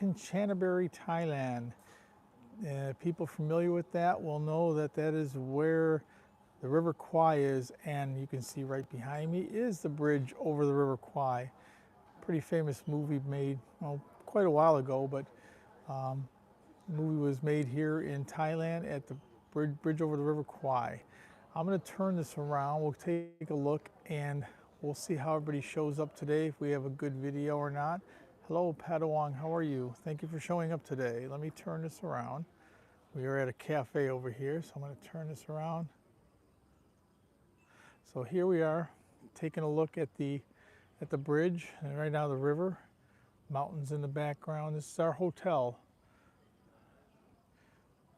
Thailand-Kanchanaburi, Thailand. People familiar with that will know that that is where the River Kwai is, and you can see right behind me is the bridge over the River Kwai. Pretty famous movie made, well, quite a while ago, but the movie was made here in Thailand at the bridge over the River Kwai. I'm going to turn this around. We'll take a look and we'll see how everybody shows up today, if we have a good video or not. Hello, Padawang, how are you? Thank you for showing up today. Let me turn this around. We are at a cafe over here, so I'm going to turn this around. So here we are, taking a look at the bridge, and right now the river, mountains in the background. This is our hotel.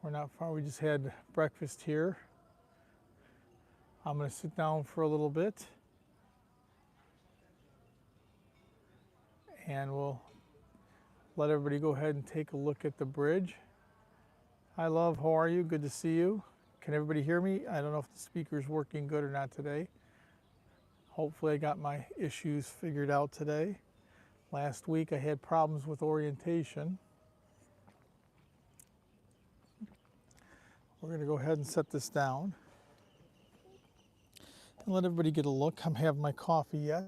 We're not far, we just had breakfast here. I'm going to sit down for a little bit and we'll let everybody go ahead and take a look at the bridge. Hi, love, how are you? Good to see you. Can everybody hear me? I don't know if the speaker's working good or not today. Hopefully I got my issues figured out today. Last week I had problems with orientation. We're going to go ahead and set this down and let everybody get a look. I'm having my coffee yet.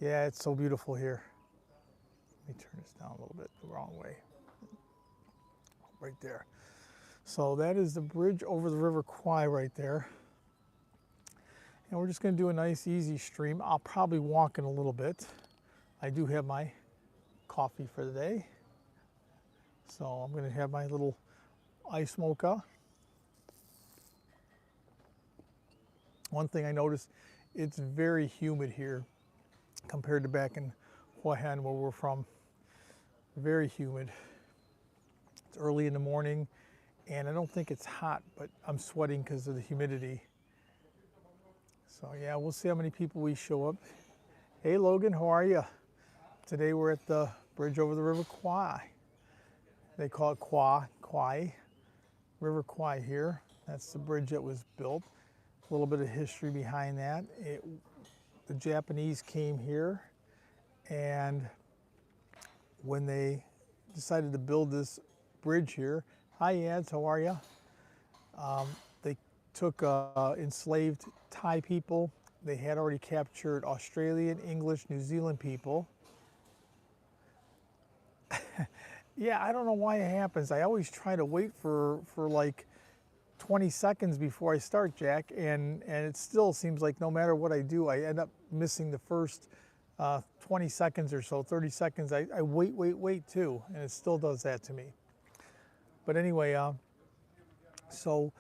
Yeah, it's so beautiful here. Let me turn this down a little bit the wrong way. Right there. So that is the bridge over the River Kwai right there. And we're just going to do a nice easy stream. I'll probably walk in a little bit. I do have my coffee for the day. So I'm going to have my little ice mocha. One thing I noticed, it's very humid here compared to back in Hua Hin where we're from. Very humid. It's early in the morning and I don't think it's hot, but I'm sweating because of the humidity. So yeah, we'll see how many people we show up. Hey Logan, how are you? Today we're at the bridge over the River Kwai. They call it Kwai, River Kwai here. That's the bridge that was built. A little bit of history behind that. The Japanese came here, and when they decided to build this bridge here, hi Ads, how are you? They took enslaved Thai people. They had already captured Australian, English, New Zealand people. Yeah, I don't know why it happens. I always try to wait for like 20 seconds before I start, Jack, and it still seems like no matter what I do, I end up missing the first 20 seconds or so, 30 seconds. I wait too, and it still does that to me. But anyway, so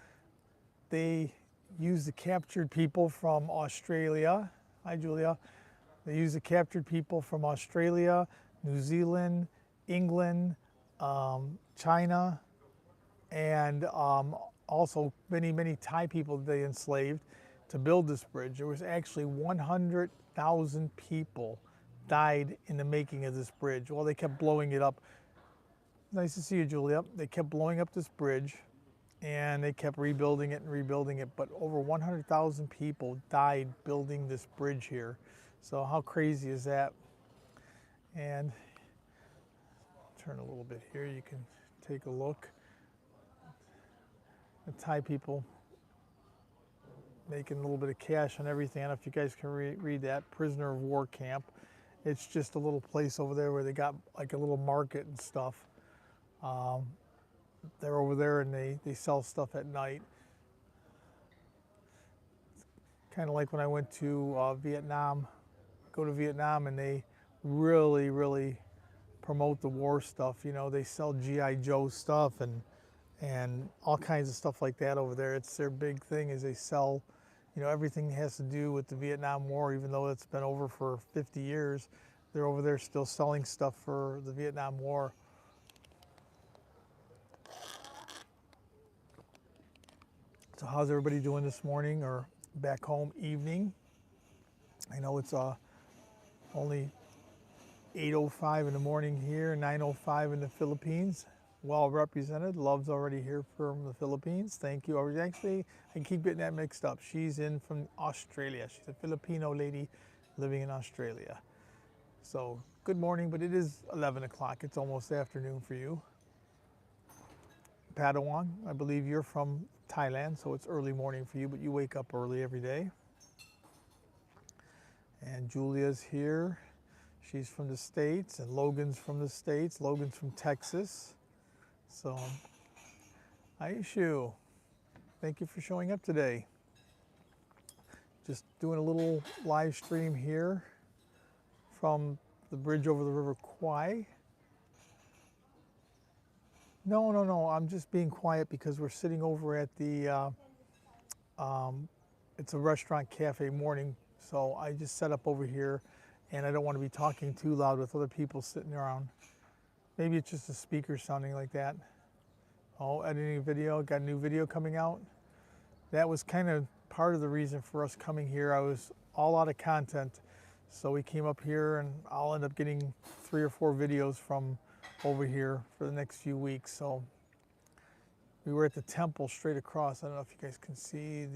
they used the captured people from Australia. Hi, Julia. They used the captured people from Australia, New Zealand, England, China, and also many Thai people they enslaved to build this bridge. There was actually 100,000 people died in the making of this bridge. Well, they kept blowing it up. Nice to see you, Julia. They kept blowing up this bridge and they kept rebuilding it and rebuilding it, but over 100,000 people died building this bridge here. So how crazy is that? And turn a little bit here, you can take a look. The Thai people making a little bit of cash on everything. I don't know if you guys can read that, prisoner of war camp. It's just a little place over there where they got like a little market and stuff. They're over there and they sell stuff at night. Kind of like when I went to Vietnam, go to Vietnam, and they really promote the war stuff. You know, they sell G.I. Joe stuff and all kinds of stuff like that over there. It's their big thing is they sell, you know, everything that has to do with the Vietnam War, even though it's been over for 50 years. They're over there still selling stuff for the Vietnam War. So how's everybody doing this morning or back home evening? I know it's only 8:05 in the morning here, 9:05 in the Philippines. Well represented. Love's already here from the Philippines. Thank you. Actually, I keep getting that mixed up. She's in from Australia. She's a Filipino lady living in Australia. So good morning, but it is 11 o'clock. It's almost afternoon for you. Padawan, I believe you're from Thailand, so it's early morning for you, but you wake up early every day. And Julia's here. She's from the States, and Logan's from the States. Logan's from Texas. So, Aishu, thank you for showing up today. Just doing a little live stream here from the bridge over the River Kwai. No, I'm just being quiet because we're sitting over at the, it's a restaurant cafe morning, so I just set up over here and I don't want to be talking too loud with other people sitting around. Maybe it's just the speaker sounding like that. Oh, editing a video, got a new video coming out. That was kind of part of the reason for us coming here. I was all out of content, so we came up here and I'll end up getting 3 or 4 videos from over here for the next few weeks. So we were at the temple straight across. I don't know if you guys can see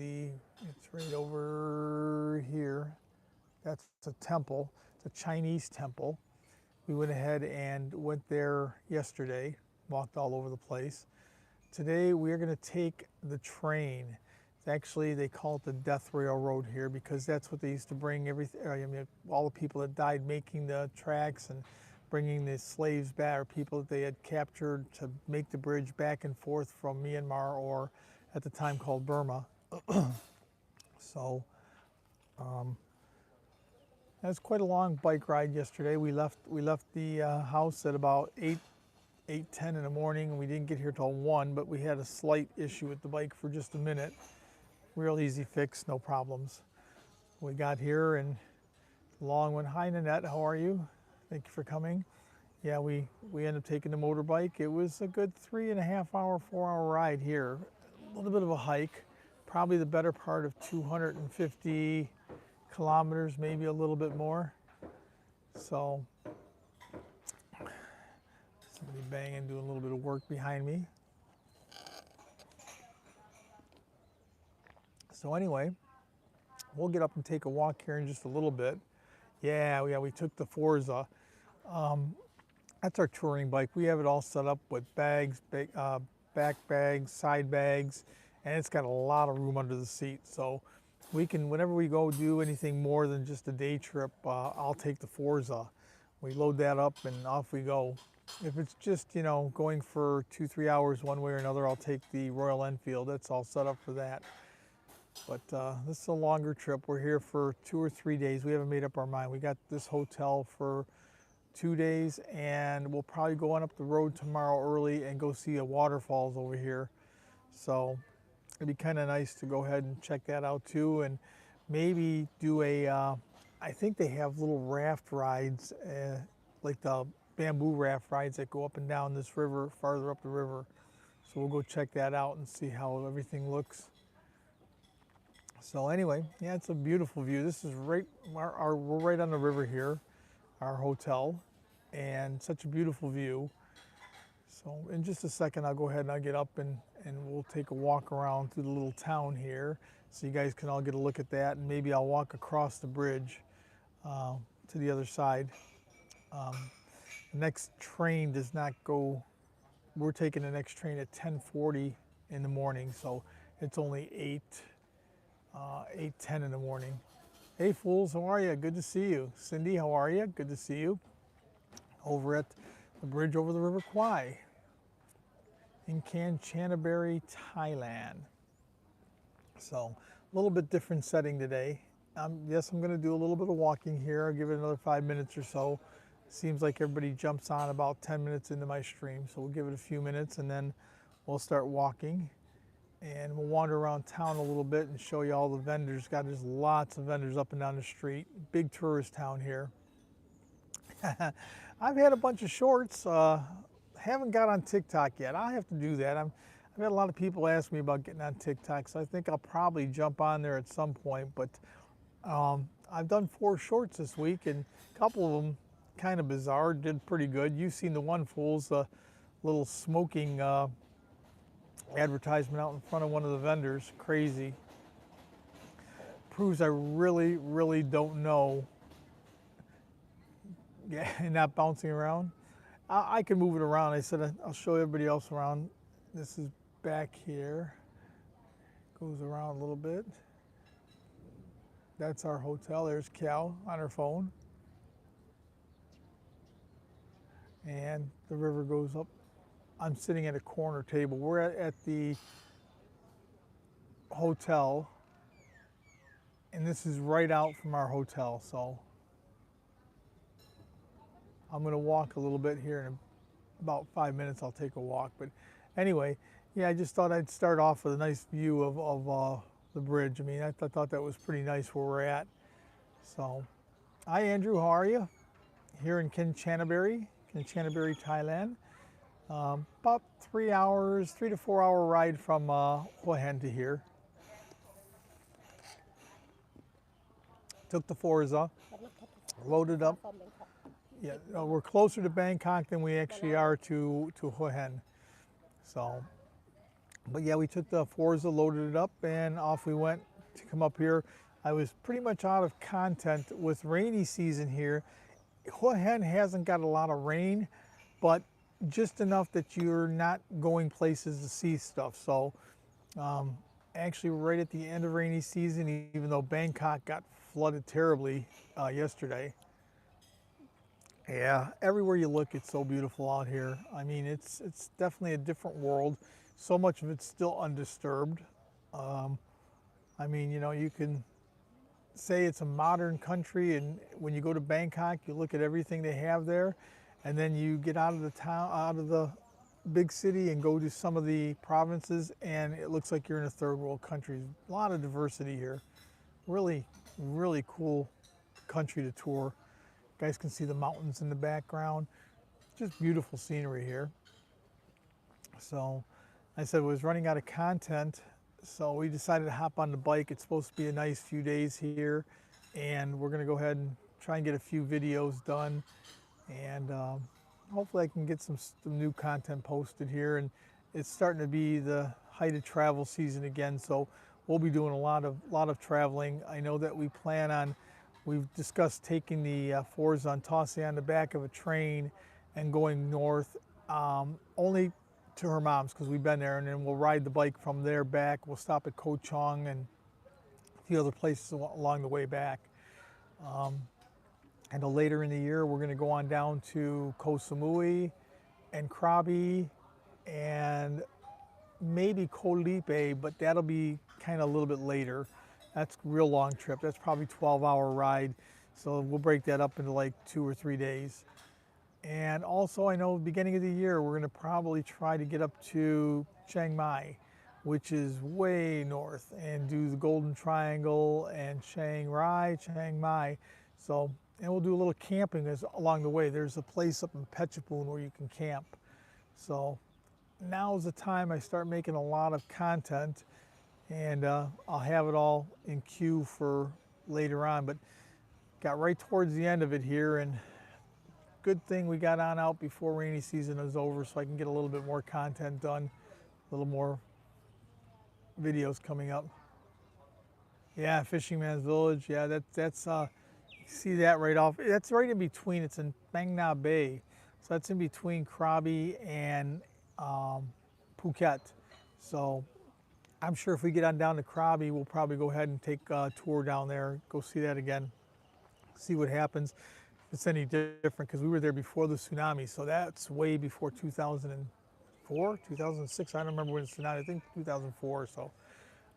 it's right over here. That's a temple. It's a Chinese temple. We went ahead and went there yesterday, walked all over the place. Today we are going to take the train. It's actually, they call it the Death Railroad here because that's what they used to bring everything. I mean, all the people that died making the tracks and bringing the slaves back, or people that they had captured to make the bridge back and forth from Myanmar, or at the time called Burma. So that's quite a long bike ride yesterday. We left the house at about 8:10 in the morning, and we didn't get here till 1, but we had a slight issue with the bike for just a minute. Real easy fix, no problems. We got here and long one. Hi Nanette, how are you? Thank you for coming. Yeah, we ended up taking the motorbike. It was a good 3.5 hour, 4-hour ride here. A little bit of a hike, probably the better part of 250 kilometers, maybe a little bit more. So, somebody banging, doing a little bit of work behind me. So anyway, we'll get up and take a walk here in just a little bit. Yeah, we took the Forza. That's our touring bike. We have it all set up with bags, back bags, side bags, and it's got a lot of room under the seat. So we can, whenever we go do anything more than just a day trip, I'll take the Forza. We load that up and off we go. If it's just, going for 2-3 hours one way or another, I'll take the Royal Enfield. That's all set up for that. But this is a longer trip. We're here for 2 or 3 days. We haven't made up our mind. We got this hotel for 2 days, and we'll probably go on up the road tomorrow early and go see a waterfalls over here. So it'd be kind of nice to go ahead and check that out too, and maybe do I think they have little raft rides, like the bamboo raft rides that go up and down this river, farther up the river. So we'll go check that out and see how everything looks. So anyway, yeah, it's a beautiful view. This is right, we're right on the river here, our hotel, and such a beautiful view. So in just a second, I'll go ahead and I'll get up and we'll take a walk around through the little town here so you guys can all get a look at that, and maybe I'll walk across the bridge to the other side. The next train does not go, we're taking the next train at 10:40 in the morning, so it's only 8:10 in the morning. Hey fools, how are you? Good to see you. Cindy, how are you? Good to see you. Over at the bridge over the River Kwai in Kanchanaburi, Thailand. So a little bit different setting today. Yes, I'm going to do a little bit of walking here. I'll give it another 5 minutes or so. Seems like everybody jumps on about 10 minutes into my stream, so we'll give it a few minutes and then we'll start walking. And we'll wander around town a little bit and show you all the vendors. There's lots of vendors up and down the street. Big tourist town here. I've had a bunch of shorts. Haven't got on TikTok yet. I'll have to do that. I've had a lot of people ask me about getting on TikTok, so I think I'll probably jump on there at some point. But I've done 4 shorts this week, and a couple of them kind of bizarre, did pretty good. You've seen the one, fools, the little smoking advertisement out in front of one of the vendors. Crazy. Proves I really don't know Yeah, and not bouncing around. I can move it around. I said I'll show everybody else around. This is back here. Goes around a little bit. That's our hotel. There's Cal on her phone. And the river goes up. I'm sitting at a corner table. We're at the hotel, and this is right out from our hotel. So I'm going to walk a little bit here. In about 5 minutes, I'll take a walk. But anyway, yeah, I just thought I'd start off with a nice view of the bridge. I mean, I thought that was pretty nice where we're at. So, hi Andrew, how are you? Here in Kanchanaburi, Thailand. About 3 hours, 3 to 4 hour ride from Hua Hin to here. Took the Forza, loaded up. Yeah, we're closer to Bangkok than we actually are to Hua Hin. So, but yeah, we took the Forza, loaded it up, and off we went to come up here. I was pretty much out of content with rainy season here. Hua Hin hasn't got a lot of rain, but just enough that you're not going places to see stuff. So actually right at the end of rainy season, even though Bangkok got flooded terribly yesterday. Yeah, everywhere you look, it's so beautiful out here. I mean, it's definitely a different world. So much of it's still undisturbed. I mean, you know, you can say it's a modern country, and when you go to Bangkok, you look at everything they have there, and then you get out of the town, out of the big city, and go to some of the provinces, and it looks like you're in a third world country. A lot of diversity here. Really, really cool country to tour. You guys can see the mountains in the background. Just beautiful scenery here. So I said I was running out of content, so we decided to hop on the bike. It's supposed to be a nice few days here, and we're going to go ahead and try and get a few videos done, and hopefully I can get some new content posted here. And it's starting to be the height of travel season again, so we'll be doing a lot of traveling. I know that we've discussed taking the Forza and tossing on the back of a train and going north, only to her mom's, because we've been there, and then we'll ride the bike from there back. We'll stop at Koh Chong and a few other places along the way back. And later in the year, we're going to go on down to Koh Samui and Krabi and maybe Koh Lipe, but that'll be kind of a little bit later. That's a real long trip. That's probably 12-hour ride. So we'll break that up into like 2 or 3 days. And also, I know beginning of the year, we're going to probably try to get up to Chiang Mai, which is way north, and do the Golden Triangle and Chiang Rai, Chiang Mai. So, and we'll do a little camping along the way. There's a place up in Phetchabun where you can camp. So now's the time I start making a lot of content, and I'll have it all in queue for later on. But got right towards the end of it here, and good thing we got on out before rainy season is over, so I can get a little bit more content done, a little more videos coming up. Yeah, Fishing Man's Village. Yeah, that's you see that right off. That's right in between. It's in Phang Nga Bay, so that's in between Krabi and Phuket. So I'm sure if we get on down to Krabi, we'll probably go ahead and take a tour down there, go see that again, see what happens. If it's any different, because we were there before the tsunami, so that's way before 2004, 2006. I don't remember when the tsunami. I think 2004. So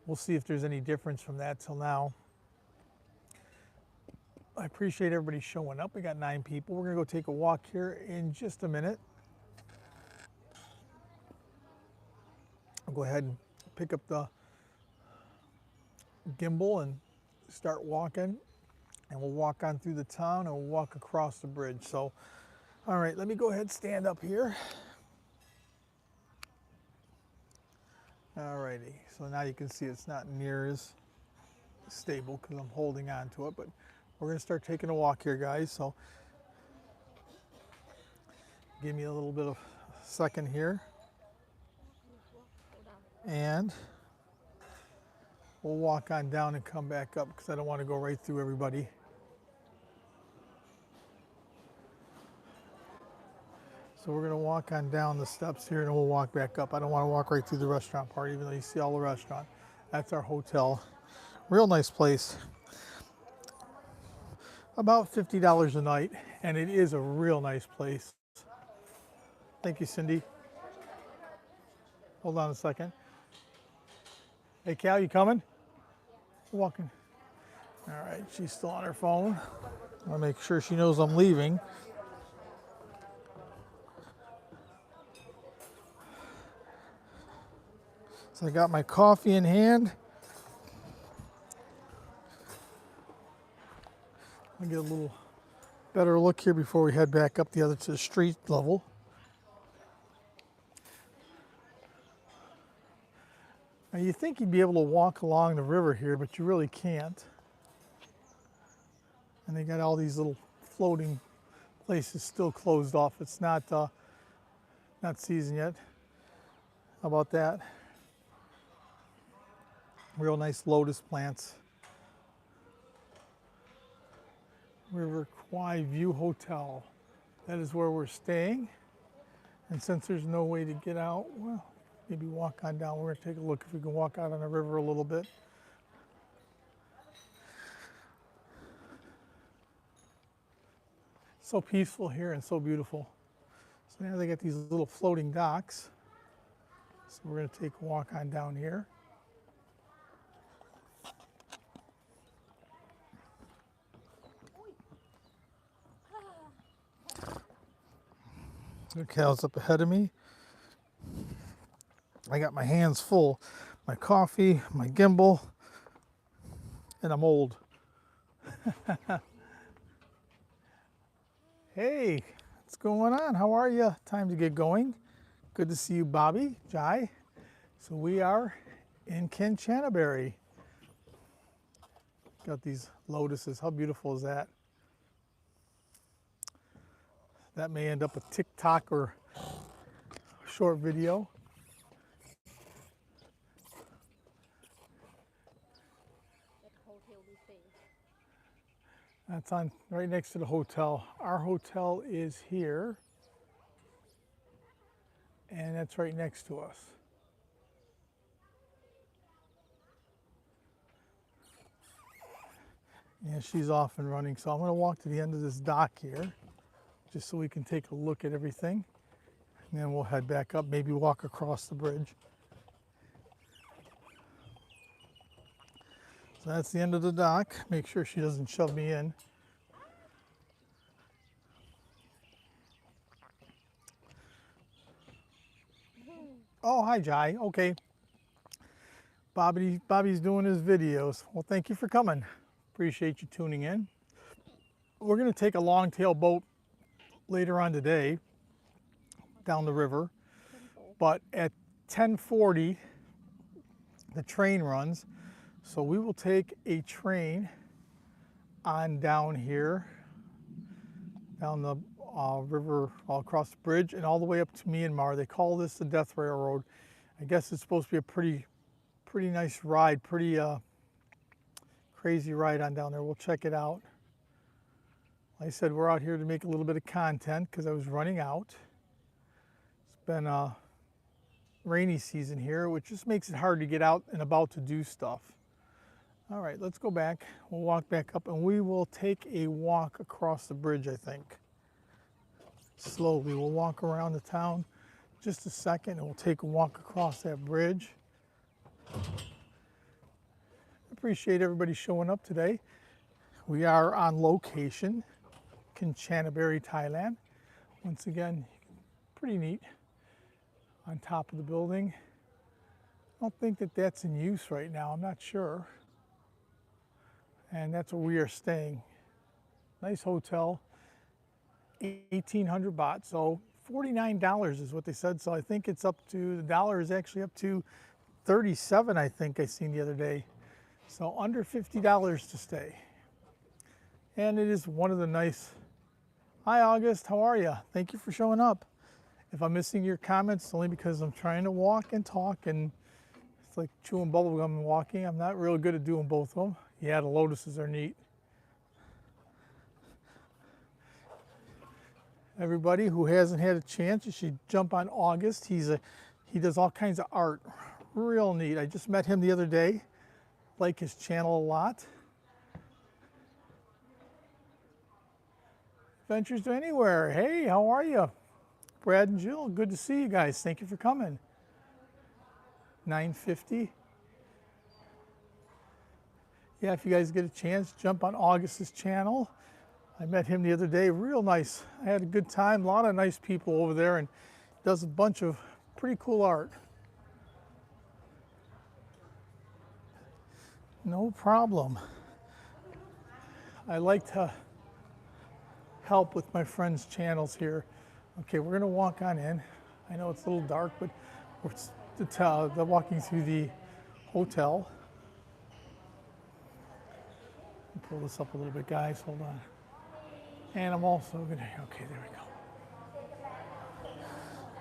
we'll see if there's any difference from that till now. I appreciate everybody showing up. We got 9 people. We're gonna go take a walk here in just a minute. I'll go ahead and pick up the gimbal and start walking. And we'll walk on through the town, and we'll walk across the bridge. So, all right, let me go ahead and stand up here. All righty, so now you can see it's not near as stable because I'm holding on to it, but we're gonna start taking a walk here, guys. So give me a little bit of a second here. And we'll walk on down and come back up because I don't want to go right through everybody. So we're gonna walk on down the steps here and we'll walk back up. I don't wanna walk right through the restaurant part, even though you see all the restaurant. That's our hotel. Real nice place. About $50 a night, and it is a real nice place. Thank you, Cindy. Hold on a second. Hey, Cal, you coming? Walking. All right, she's still on her phone. I want to make sure she knows I'm leaving. So I got my coffee in hand. I'll get a little better look here before we head back up the other to the street level. Now you think you'd be able to walk along the river here, but you really can't. And they got all these little floating places still closed off. It's not season yet. How about that? Real nice lotus plants. River Kwai View Hotel. That is where we're staying. And since there's no way to get out, well, maybe walk on down. We're gonna take a look if we can walk out on the river a little bit. So peaceful here and so beautiful. So now they got these little floating docks. So we're gonna take a walk on down here. Cal's up ahead of me. I got my hands full. My coffee, my gimbal, and I'm old. Hey, what's going on? How are you? Time to get going. Good to see you, Bobby, Jai. So we are in Kanchanaburi. Got these lotuses. How beautiful is that? That may end up a TikTok or short video. That's on right next to the hotel. Our hotel is here, and that's right next to us. And she's off and running, so I'm going to walk to the end of this dock here, just so we can take a look at everything. And then we'll head back up, maybe walk across the bridge. So that's the end of the dock. Make sure she doesn't shove me in. Oh, hi, Jai. Okay. Bobby's doing his videos. Well, thank you for coming. Appreciate you tuning in. We're going to take a long-tail boat later on today down the river, but at 10:40 the train runs, so we will take a train on down here, down the river, all across the bridge and all the way up to Myanmar. They call this the Death Railroad. I guess it's supposed to be a pretty nice ride, pretty crazy ride on down there. We'll check it out. Like I said, we're out here to make a little bit of content because I was running out. It's been a rainy season here, which just makes it hard to get out and about to do stuff. All right, let's go back. We'll walk back up and we will take a walk across the bridge, I think. Slowly, we'll walk around the town just a second and we'll take a walk across that bridge. Appreciate everybody showing up today. We are on location, Kanchanaburi, Thailand. Once again, pretty neat. On top of the building. I don't think that that's in use right now. I'm not sure. And that's where we are staying. Nice hotel. 1,800 baht, so $49 is what they said. So I think it's up to, the dollar is actually up to 37, I think I seen the other day. So under $50 to stay. And it is one of the nice, hi August, how are you? Thank you for showing up. If I'm missing your comments, it's only because I'm trying to walk and talk, and it's like chewing bubble gum and walking. I'm not real good at doing both of them. Yeah, the lotuses are neat. Everybody who hasn't had a chance, you should jump on August. He does all kinds of art. Real neat. I just met him the other day. Like his channel a lot. Adventures to Anywhere. Hey, how are you? Brad and Jill, good to see you guys. Thank you for coming. 9:50. Yeah, if you guys get a chance, jump on August's channel. I met him the other day, real nice. I had a good time, a lot of nice people over there, and does a bunch of pretty cool art. No problem. I like to help with my friends' channels here. Okay, we're gonna walk on in. I know it's a little dark, but we're walking through the hotel. Pull this up a little bit, guys, hold on. And I'm also gonna, okay, there we go.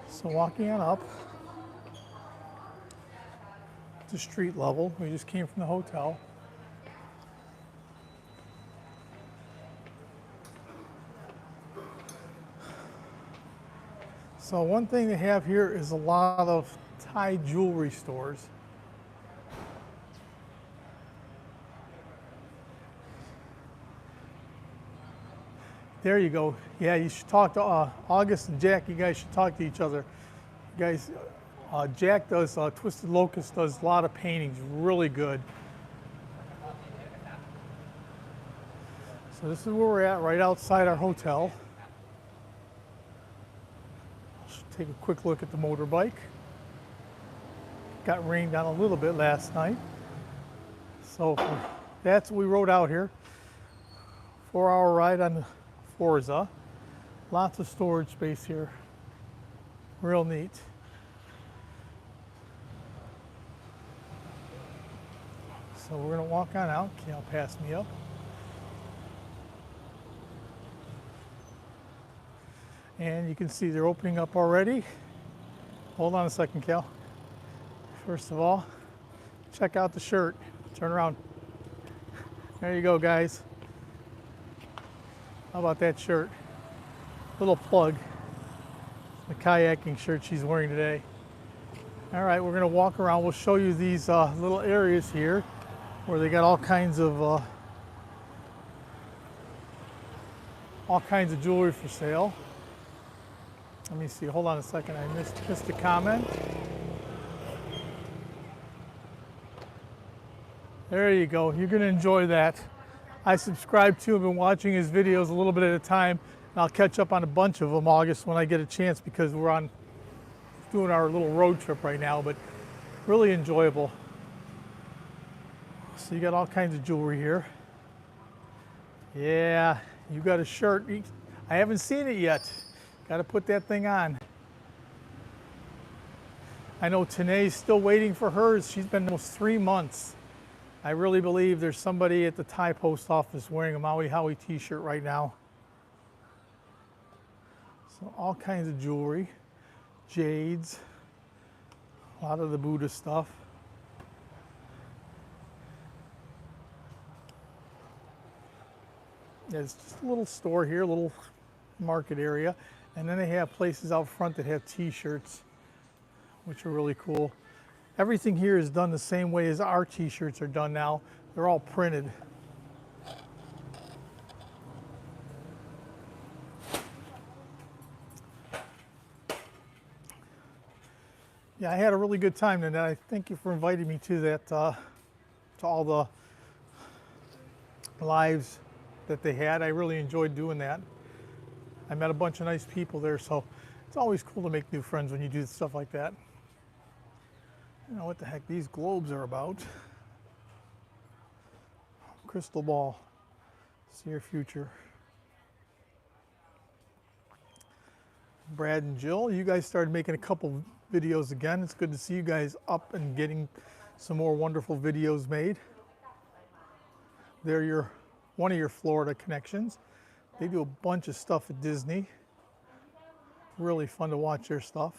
So walking on up to street level, we just came from the hotel. So one thing they have here is a lot of Thai jewelry stores. There you go. Yeah, you should talk to August and Jack. You guys should talk to each other. You guys, Jack does, Twisted Locust does a lot of paintings, really good. So this is where we're at, right outside our hotel. Let's take a quick look at the motorbike. Got rained on a little bit last night. So that's what we rode out here. 4-hour ride on the Forza. Lots of storage space here. Real neat. So we're going to walk on out. Cal passed me up. And you can see they're opening up already. Hold on a second, Cal. First of all, check out the shirt. Turn around. There you go, guys. How about that shirt? Little plug. The kayaking shirt she's wearing today. All right, we're gonna walk around. We'll show you these little areas here where they got all kinds of jewelry for sale. Let me see, hold on a second. I missed a comment. There you go, you're gonna enjoy that. I subscribe to him and watching his videos a little bit at a time, and I'll catch up on a bunch of them August when I get a chance because we're doing our little road trip right now, but really enjoyable. So you got all kinds of jewelry here. Yeah, you got a shirt. I haven't seen it yet. Got to put that thing on. I know Tanae's still waiting for hers. She's been almost 3 months. I really believe there's somebody at the Thai post office wearing a Mauihowey t-shirt right now. So all kinds of jewelry, jades, a lot of the Buddha stuff. Yeah, it's just a little store here, a little market area. And then they have places out front that have t-shirts, which are really cool. Everything here is done the same way as our t-shirts are done now. They're all printed. Yeah, I had a really good time tonight. I thank you for inviting me to that, to all the lives that they had. I really enjoyed doing that. I met a bunch of nice people there, so it's always cool to make new friends when you do stuff like that. I don't know what the heck these globes are about. Crystal ball. See your future. Brad and Jill, you guys started making a couple videos again. It's good to see you guys up and getting some more wonderful videos made. They're one of your Florida connections. They do a bunch of stuff at Disney. Really fun to watch their stuff.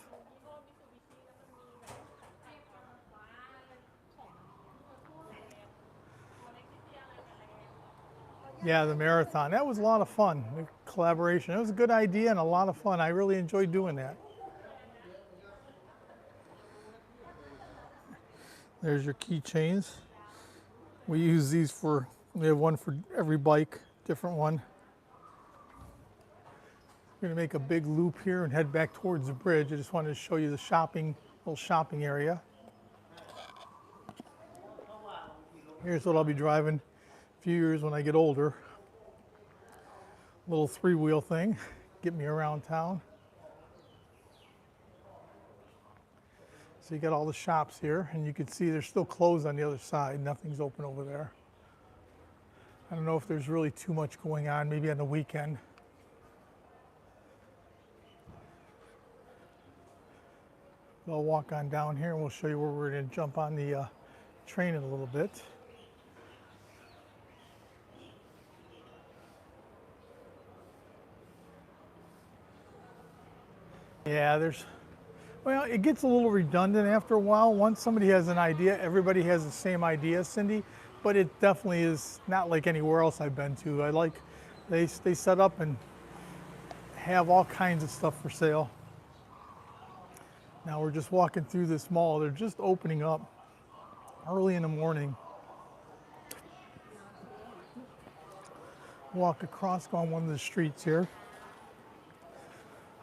Yeah, the marathon. That was a lot of fun. We collaboration. It was a good idea and a lot of fun. I really enjoyed doing that. There's your keychains. We use these for, we have one for every bike, different one. We're gonna make a big loop here and head back towards the bridge. I just wanted to show you the little shopping area. Here's what I'll be driving a few years when I get older. Little three-wheel thing, get me around town. So you got all the shops here, and you can see they're still closed on the other side. Nothing's open over there. I don't know if there's really too much going on, maybe on the weekend. I'll walk on down here and we'll show you where we're going to jump on the train in a little bit. Yeah, well, it gets a little redundant after a while. Once somebody has an idea, everybody has the same idea, Cindy, but it definitely is not like anywhere else I've been to. I like, they set up and have all kinds of stuff for sale. Now we're just walking through this mall. They're just opening up early in the morning. Walk across, go on one of the streets here.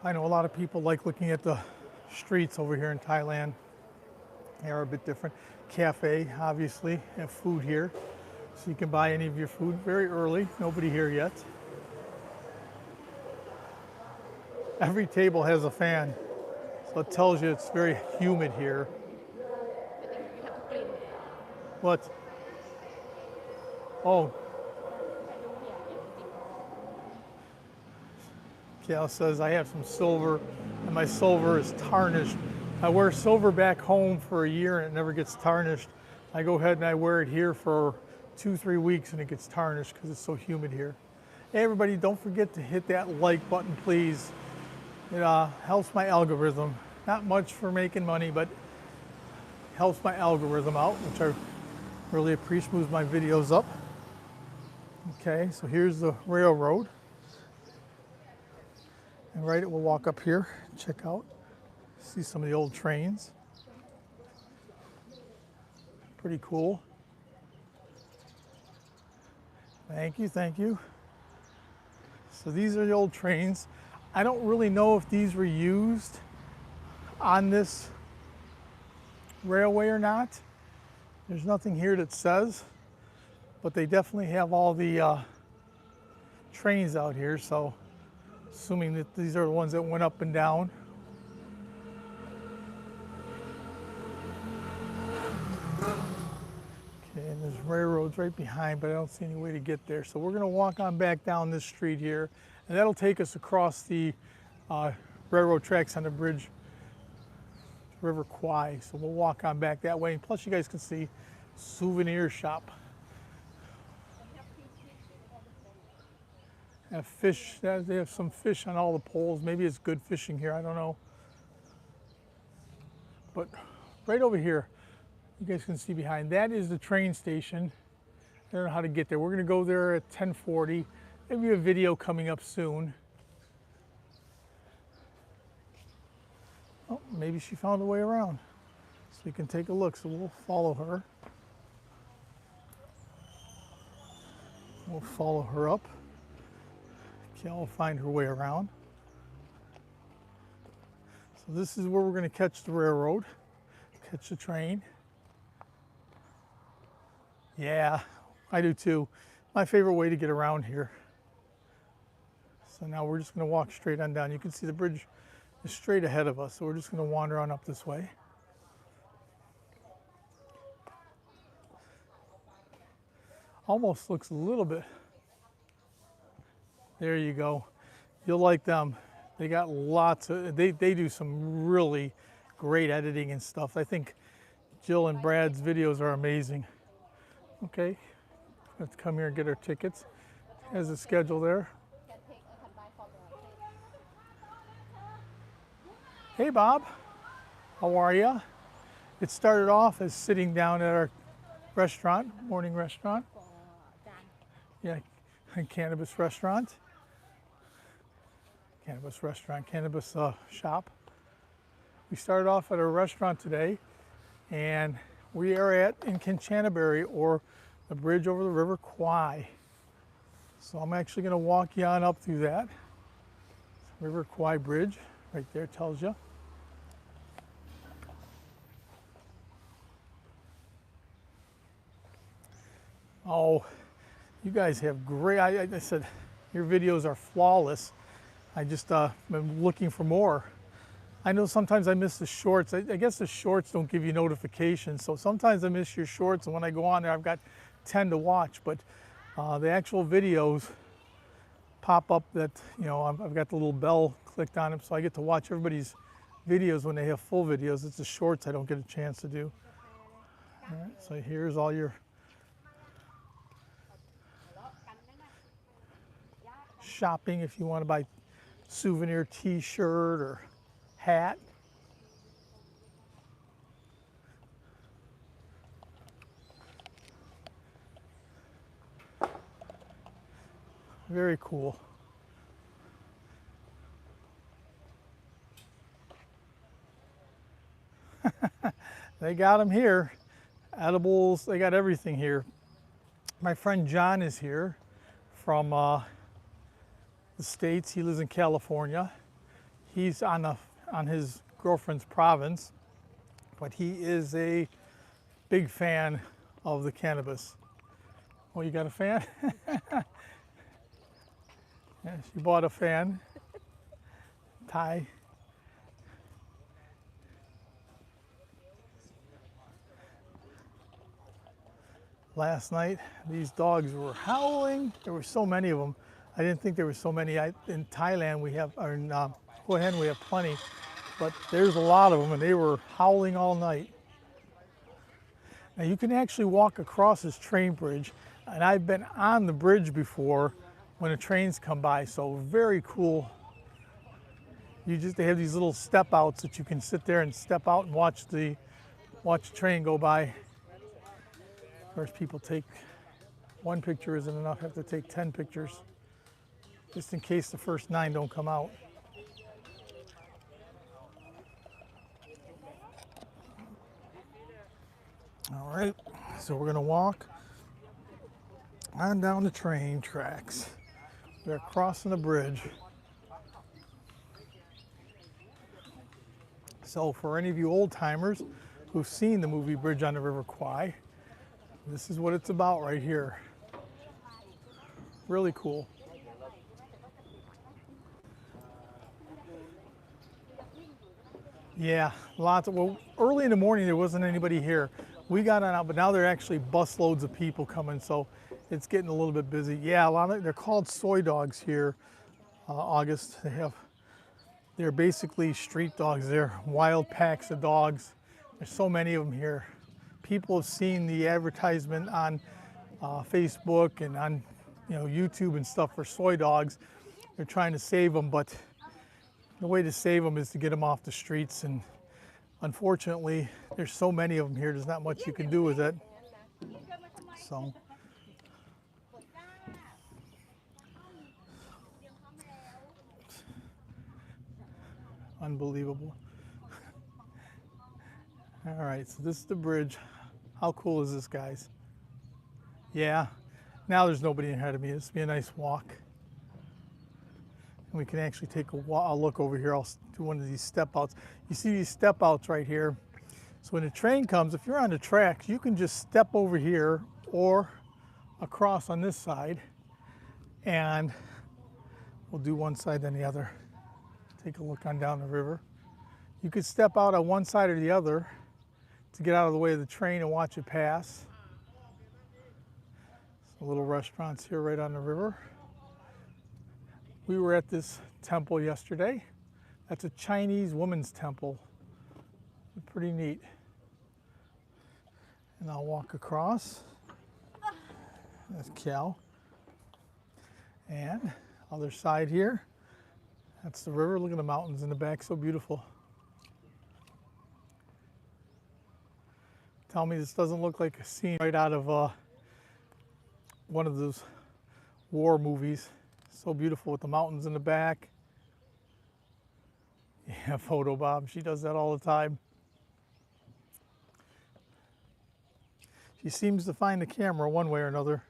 I know a lot of people like looking at the streets over here in Thailand. They are a bit different. Cafe, obviously, have food here. So you can buy any of your food very early. Nobody here yet. Every table has a fan. So it tells you it's very humid here. What? Oh. Cal says I have some silver and my silver is tarnished. I wear silver back home for a year and it never gets tarnished. I go ahead and I wear it here for 2-3 weeks and it gets tarnished because it's so humid here. Hey everybody, don't forget to hit that like button, please. It helps my algorithm. Not much for making money, but helps my algorithm out, which I really appreciate, moves my videos up. Okay, so here's the railroad. And right, we'll walk up here, check out, see some of the old trains. Pretty cool. Thank you, thank you. So these are the old trains. I don't really know if these were used on this railway or not. There's nothing here that says, but they definitely have all the trains out here, so assuming that these are the ones that went up and down. Okay, and there's railroads right behind, but I don't see any way to get there. So we're gonna walk on back down this street here, and that'll take us across the railroad tracks on the bridge, River Kwai. So we'll walk on back that way, and plus you guys can see souvenir shop. Have fish, they have some fish on all the poles. Maybe it's good fishing here, I don't know. But right over here, you guys can see behind, that is the train station. I don't know how to get there. We're gonna go there at 10:40. Maybe a video coming up soon. Oh, maybe she found a way around. So we can take a look, so we'll follow her. We'll follow her up. Okay, I'll find her way around. So this is where we're going to catch the railroad, catch the train. Yeah, I do too. My favorite way to get around here. So now we're just going to walk straight on down. You can see the bridge is straight ahead of us, so we're just going to wander on up this way. Almost looks a little bit. There you go. You'll like them. They got lots of, they do some really great editing and stuff. I think Jill and Brad's videos are amazing. Okay, let's come here and get our tickets. Has a schedule there. Hey Bob, how are you? It started off as sitting down at our restaurant, morning restaurant. Yeah, a cannabis restaurant. cannabis restaurant, cannabis shop. We started off at a restaurant today, and we are in Kanchanaburi, or the bridge over the River Kwai. So I'm actually going to walk you on up through that. River Kwai Bridge, right there tells you. Oh, you guys have great, I said, your videos are flawless. I just been looking for more. I know sometimes I miss the shorts. I guess the shorts don't give you notifications, so sometimes I miss your shorts, and when I go on there, I've got 10 to watch, but the actual videos pop up that, you know, I've got the little bell clicked on them, so I get to watch everybody's videos when they have full videos. It's the shorts I don't get a chance to do. All right, so here's all your shopping if you want to buy souvenir t-shirt or hat. Very cool. They got them here. Edibles, they got everything here. My friend John is here from the States. He lives in California. He's on his girlfriend's province, but he is a big fan of the cannabis. Oh, you got a fan? Yeah, she bought a fan. Thai. Last night, these dogs were howling. There were so many of them. I didn't think there were so many. In Thailand, we have, or in Hua Hin, we have plenty, but there's a lot of them, and they were howling all night. Now, you can actually walk across this train bridge, and I've been on the bridge before when the trains come by, so very cool. They have these little step outs that you can sit there and step out and watch the train go by. Of course, people take one picture isn't enough, have to take 10 pictures, just in case the first 9 don't come out. All right, so we're gonna walk on down the train tracks. They're crossing the bridge. So for any of you old timers who've seen the movie Bridge on the River Kwai, this is what it's about right here. Really cool. Yeah, lots of, well, early in the morning there wasn't anybody here. We got on out, but now there are actually busloads of people coming, so it's getting a little bit busy. Yeah, a lot of, they're called soy dogs here, August. They're basically street dogs. They're wild packs of dogs. There's so many of them here. People have seen the advertisement on Facebook and on, you know, YouTube and stuff for soy dogs. They're trying to save them, but the way to save them is to get them off the streets, and unfortunately, there's so many of them here, there's not much you can do with it. So, unbelievable. All right, so this is the bridge. How cool is this, guys? Yeah, now there's nobody ahead of me. This will be a nice walk. And we can actually take a look over here. I'll do one of these step outs. You see these step outs right here. So when the train comes, if you're on the tracks, you can just step over here or across on this side, and we'll do one side then the other. Take a look on down the river. You could step out on one side or the other to get out of the way of the train and watch it pass. Some little restaurants here right on the river. We were at this temple yesterday. That's a Chinese woman's temple. Pretty neat. And I'll walk across. That's Cal. And other side here. That's the river. Look at the mountains in the back, so beautiful. Tell me this doesn't look like a scene right out of one of those war movies. So beautiful with the mountains in the back. Yeah, photo bomb. She does that all the time. She seems to find the camera one way or another.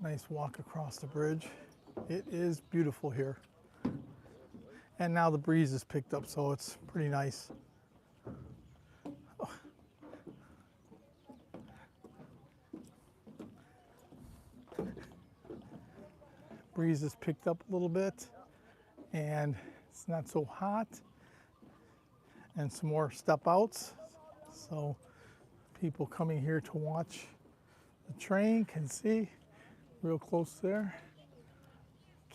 Nice walk across the bridge. It is beautiful here. And now the breeze has picked up, so it's pretty nice. Breeze has picked up a little bit, and it's not so hot. And some more step outs. So people coming here to watch the train can see real close there.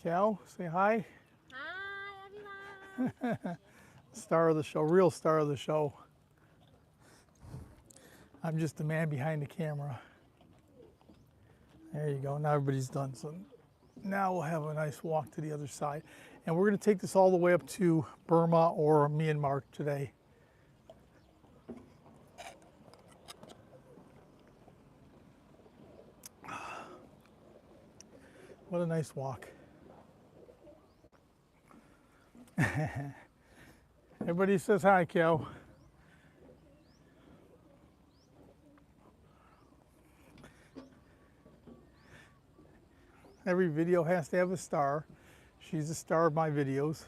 Cal, say hi. Hi, everyone. Star of the show, real star of the show. I'm just the man behind the camera. There you go, now everybody's done. So now we'll have a nice walk to the other side. And we're gonna take this all the way up to Burma or Myanmar today. What a nice walk. Everybody says hi, Cal. Every video has to have a star. She's the star of my videos.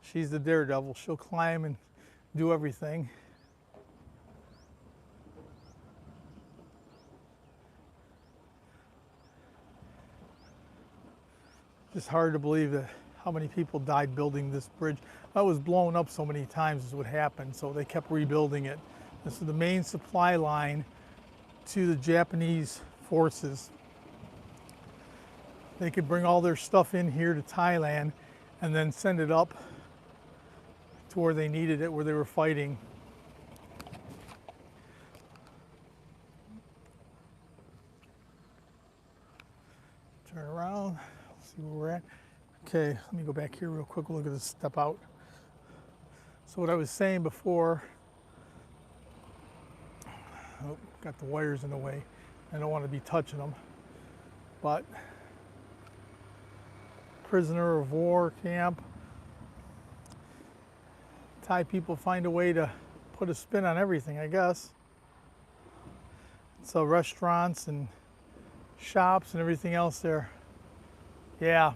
She's the daredevil. She'll climb and do everything. Just hard to believe that how many people died building this bridge. It was blown up so many times is what happened, so they kept rebuilding it. This is the main supply line to the Japanese forces. They could bring all their stuff in here to Thailand and then send it up to where they needed it, where they were fighting. Turn around, see where we're at. Okay, let me go back here real quick. Look at this step out. So what I was saying before, oh, got the wires in the way. I don't want to be touching them, but prisoner of war camp. Thai people find a way to put a spin on everything, I guess. So restaurants and shops and everything else there. Yeah,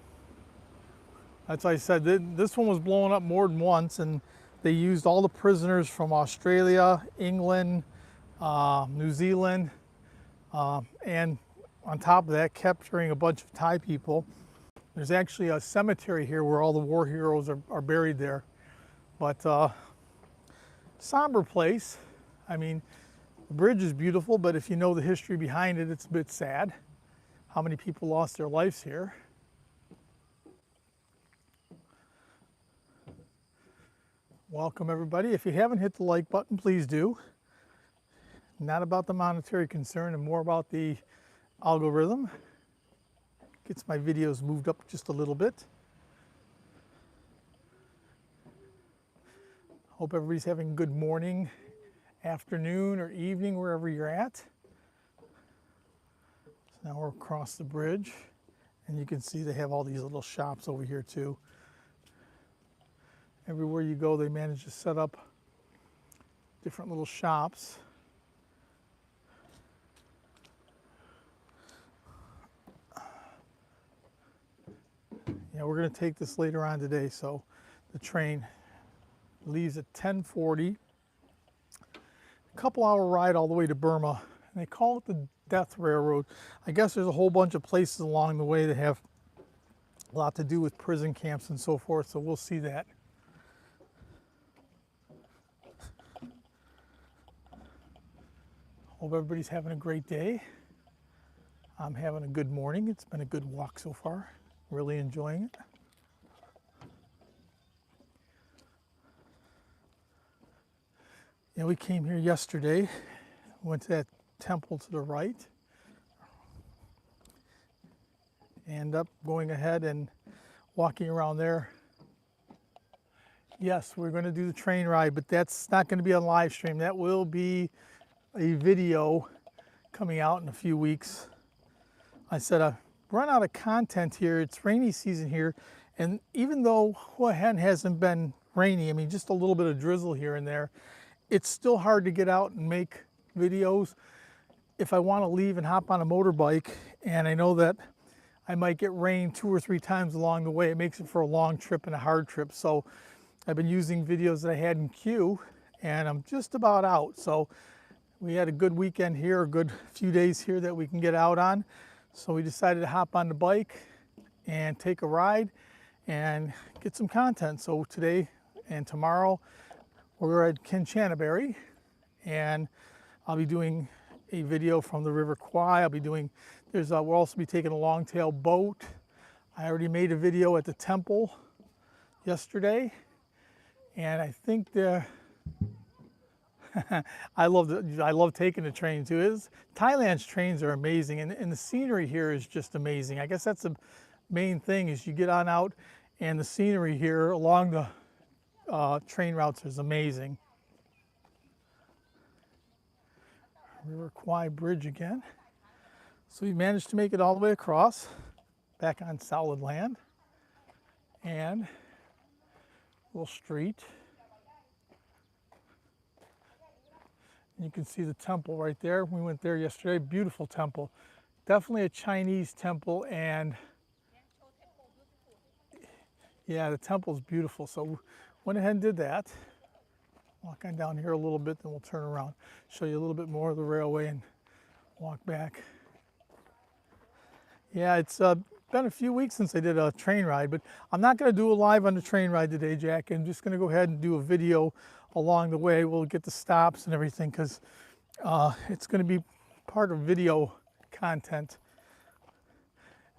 that's why I said this one was blown up more than once, and they used all the prisoners from Australia, England, New Zealand, and on top of that, capturing a bunch of Thai people. There's actually a cemetery here where all the war heroes are buried there. But somber place. I mean, the bridge is beautiful, but if you know the history behind it, it's a bit sad. How many people lost their lives here. Welcome everybody. If you haven't hit the like button, please do. Not about the monetary concern and more about the algorithm. Gets my videos moved up just a little bit. Hope everybody's having a good morning, afternoon, or evening, wherever you're at. So now we're across the bridge, and you can see they have all these little shops over here too. Everywhere you go, they manage to set up different little shops. Yeah, we're going to take this later on today, so the train leaves at 10:40. A couple hour ride all the way to Burma, and they call it the Death Railroad. I guess there's a whole bunch of places along the way that have a lot to do with prison camps and so forth, so we'll see that. Hope everybody's having a great day. I'm having a good morning. It's been a good walk so far. Really enjoying it. Yeah, we came here yesterday, went to that temple to the right, and up going ahead and walking around there. Yes, we're going to do the train ride, but that's not going to be on live stream. That will be a video coming out in a few weeks. I said I've run out of content here. It's rainy season here, and even though Hua-Hen hasn't been rainy, I mean just a little bit of drizzle here and there, it's still hard to get out and make videos if I want to leave and hop on a motorbike, and I know that I might get rain 2 or 3 times along the way. It makes it for a long trip and a hard trip. So I've been using videos that I had in queue, and I'm just about out. So we had a good weekend here, a good few days here that we can get out on. So we decided to hop on the bike and take a ride and get some content. So today and tomorrow we're at Kanchanaburi, and I'll be doing a video from the River Kwai. I'll be doing, we'll also be taking a longtail boat. I already made a video at the temple yesterday, and I think I love taking the train too. Thailand's trains are amazing, and the scenery here is just amazing. I guess that's the main thing, is you get on out and the scenery here along the train routes is amazing. River Kwai Bridge again. So we managed to make it all the way across, back on solid land, and a little street. You can see the temple right there. We went there yesterday. Beautiful temple. Definitely a Chinese temple, and yeah, the temple's beautiful. So went ahead and did that. Walk on down here a little bit, then we'll turn around, show you a little bit more of the railway and walk back. Yeah, it's been a few weeks since I did a train ride, but I'm not going to do a live on the train ride today, Jack. I'm just going to go ahead and do a video along the way. We'll get the stops and everything, because it's going to be part of video content.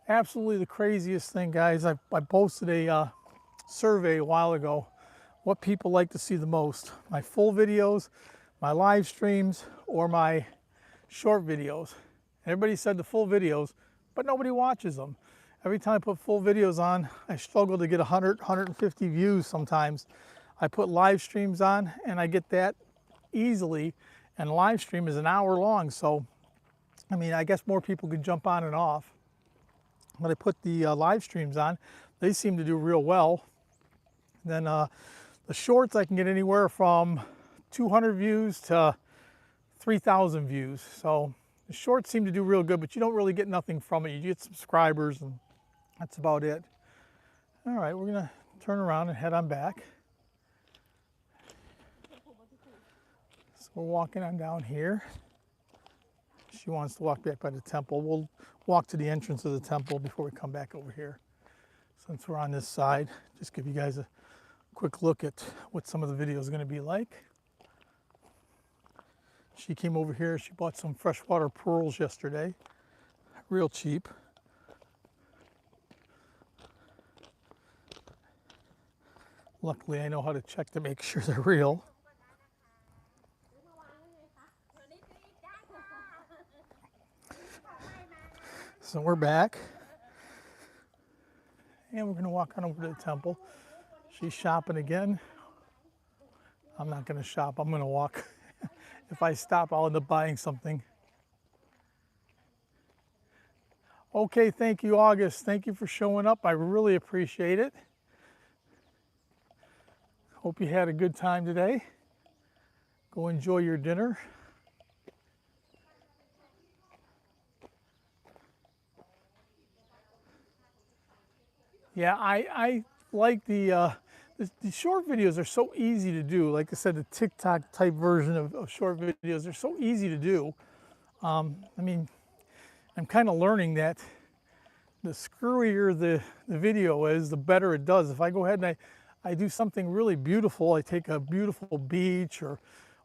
Absolutely the craziest thing, guys. I posted a survey a while ago, what people like to see the most: my full videos, my live streams, or my short videos. Everybody said the full videos, but nobody watches them. Every time I put full videos on, I struggle to get 100, 150 views sometimes. I put live streams on and I get that easily, and live stream is an hour long. So, I mean, I guess more people can jump on and off. When I put the live streams on, they seem to do real well. Then the shorts, I can get anywhere from 200 views to 3,000 views. So the shorts seem to do real good, but you don't really get nothing from it. You get subscribers, and that's about it. All right, we're gonna turn around and head on back. So we're walking on down here. She wants to walk back by the temple. We'll walk to the entrance of the temple before we come back over here. Since we're on this side, just give you guys a quick look at what some of the video is going to be like. She came over here. She bought some freshwater pearls yesterday, real cheap. Luckily, I know how to check to make sure they're real. So we're back, and we're going to walk on over to the temple. She's shopping again. I'm not going to shop. I'm going to walk. If I stop, I'll end up buying something. Okay, thank you, August. Thank you for showing up. I really appreciate it. Hope you had a good time today. Go enjoy your dinner. Yeah, I like the short videos are so easy to do. Like I said, the TikTok type version of short videos are so easy to do. I mean, I'm kind of learning that the screwier the video is, the better it does. If I go ahead and I do something really beautiful, I take a beautiful beach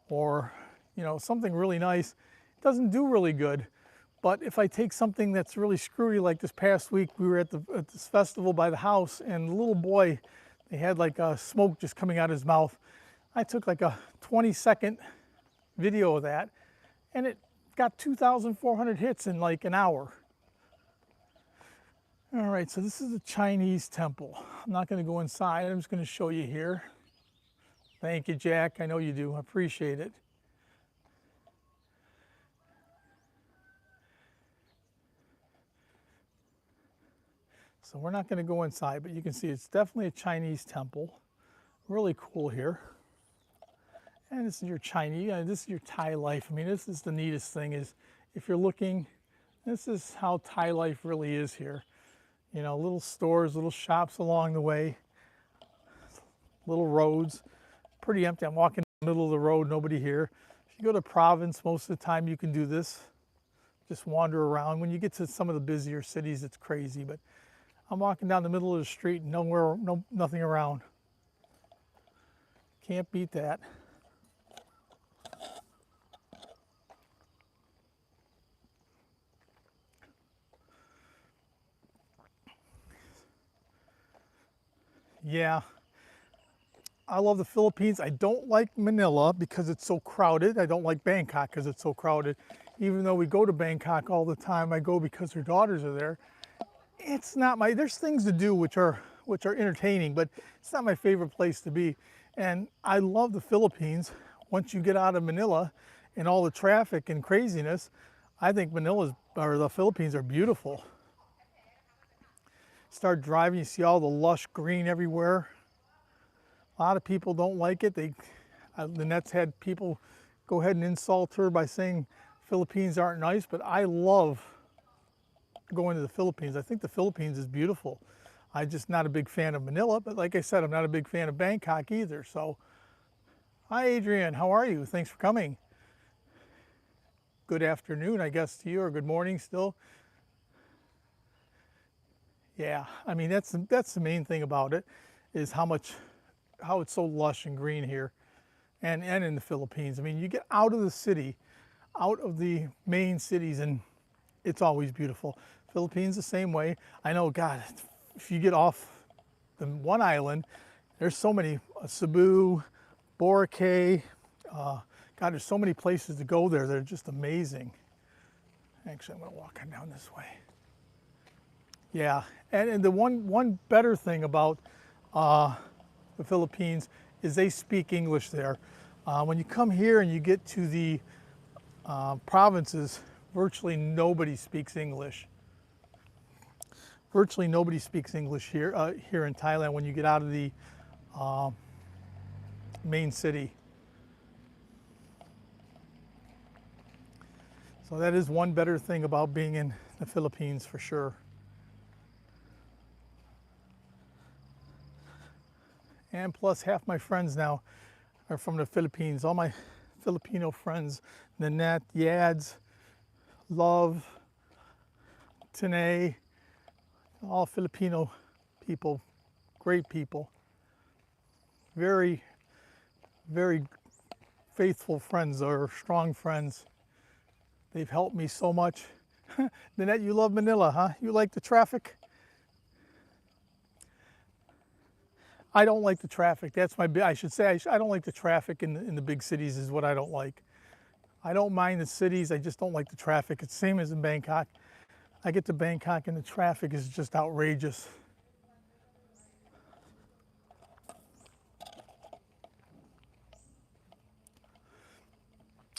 or you know, something really nice, it doesn't do really good. But if I take something that's really screwy, like this past week, we were at this festival by the house, and the little boy, they had like smoke just coming out of his mouth. I took like a 20-second video of that, and it got 2,400 hits in like an hour. All right, so this is the Chinese temple. I'm not going to go inside. I'm just going to show you here. Thank you, Jack. I know you do. I appreciate it. So we're not going to go inside, but you can see it's definitely a Chinese temple. Really cool here. And this is your Chinese, this is your Thai life. I mean, this is the neatest thing is if you're looking, this is how Thai life really is here. You know, little stores, little shops along the way, little roads, pretty empty. I'm walking in the middle of the road, nobody here. If you go to province, most of the time you can do this. Just wander around. When you get to some of the busier cities, it's crazy, but I'm walking down the middle of the street, nothing around. Can't beat that. Yeah, I love the Philippines. I don't like Manila because it's so crowded. I don't like Bangkok because it's so crowded. Even though we go to Bangkok all the time, I go because her daughters are there. It's not my, there's things to do which are entertaining, but it's not my favorite place to be. And I love the Philippines. Once you get out of Manila and all the traffic and craziness, I think the Philippines are beautiful. Start driving, you see all the lush green everywhere. A lot of people don't like it. Lynette's had people go ahead and insult her by saying Philippines aren't nice, but I love going to the Philippines. I think the Philippines is beautiful. I'm just not a big fan of Manila, but like I said, I'm not a big fan of Bangkok either. So, hi Adrian, how are you? Thanks for coming. Good afternoon, I guess, to you, or good morning still. Yeah, I mean, that's the main thing about it, is how it's so lush and green here and in the Philippines. I mean, you get out of the city, out of the main cities, and it's always beautiful. Philippines the same way. I know, God, if you get off the one island, there's so many, Cebu, Boracay, God, there's so many places to go there. They're just amazing. Actually, I'm gonna walk on down this way. Yeah, and the one better thing about the Philippines is they speak English there. When you come here and you get to the provinces, virtually nobody speaks English. Virtually nobody speaks English here here in Thailand when you get out of the main city. So that is one better thing about being in the Philippines for sure. And plus, half my friends now are from the Philippines. All my Filipino friends, Nanette, Yads, Love, Tanae, all Filipino people, great people. Very, very faithful friends, or strong friends. They've helped me so much. Nanette, you love Manila, huh? You like the traffic? I don't like the traffic. That's I should say, I don't like the traffic in the big cities is what I don't like. I don't mind the cities, I just don't like the traffic. It's the same as in Bangkok. I get to Bangkok and the traffic is just outrageous.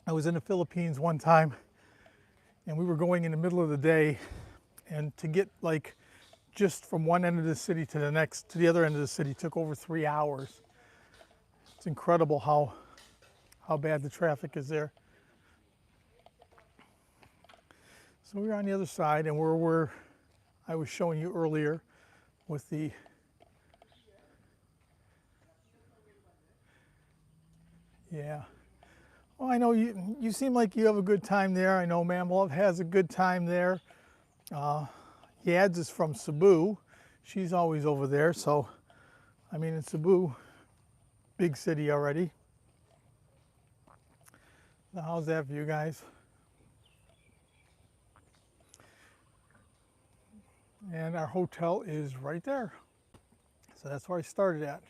I was in the Philippines one time and we were going in the middle of the day, and to get like just from one end of the city to the other end of the city took over 3 hours. It's incredible how bad the traffic is there. So we're on the other side, and we're where I was showing you earlier with the yeah. Well, I know you seem like you have a good time there. I know Ma'am Love has a good time there. Yads is from Cebu. She's always over there. So, I mean, in Cebu, big city already. Now, how's that for you guys? And our hotel is right there. So that's where I started at.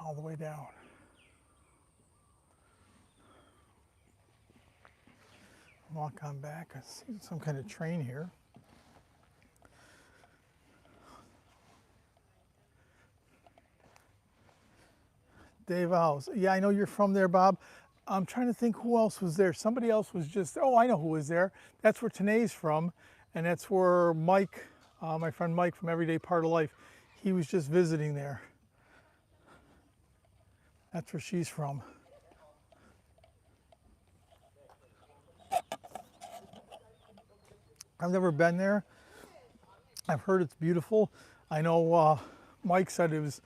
All the way down. Walk on back. I see some kind of train here. Dave Owls. Yeah, I know you're from there, Bob. I'm trying to think who else was there. Somebody else was just, oh, I know who was there. That's where Tanae's from, and that's where Mike, my friend Mike from Everyday Part of Life, he was just visiting there. That's where she's from. I've never been there. I've heard it's beautiful. I know Mike said it was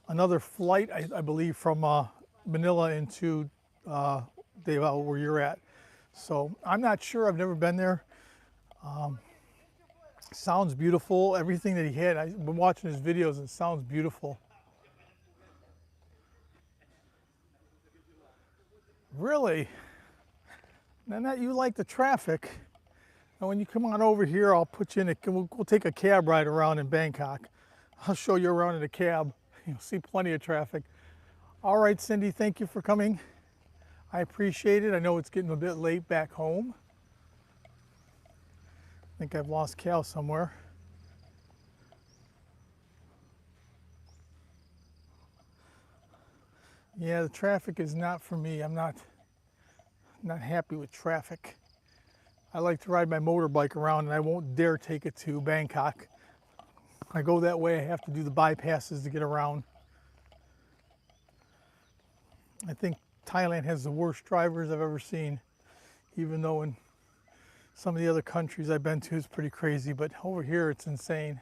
another flight, I believe, from Manila into Davao, where you're at. So I'm not sure. I've never been there. Sounds beautiful. Everything that he had, I've been watching his videos, and it sounds beautiful. Really? And that you like the traffic. And when you come on over here, I'll put you in we'll take a cab ride around in Bangkok. I'll show you around in a cab. You'll see plenty of traffic. All right, Cindy, thank you for coming. I appreciate it. I know it's getting a bit late back home. I think I've lost Cal somewhere. Yeah, the traffic is not for me. I'm not happy with traffic. I like to ride my motorbike around, and I won't dare take it to Bangkok. I go that way, I have to do the bypasses to get around. I think Thailand has the worst drivers I've ever seen, even though in some of the other countries I've been to it's pretty crazy, but over here it's insane.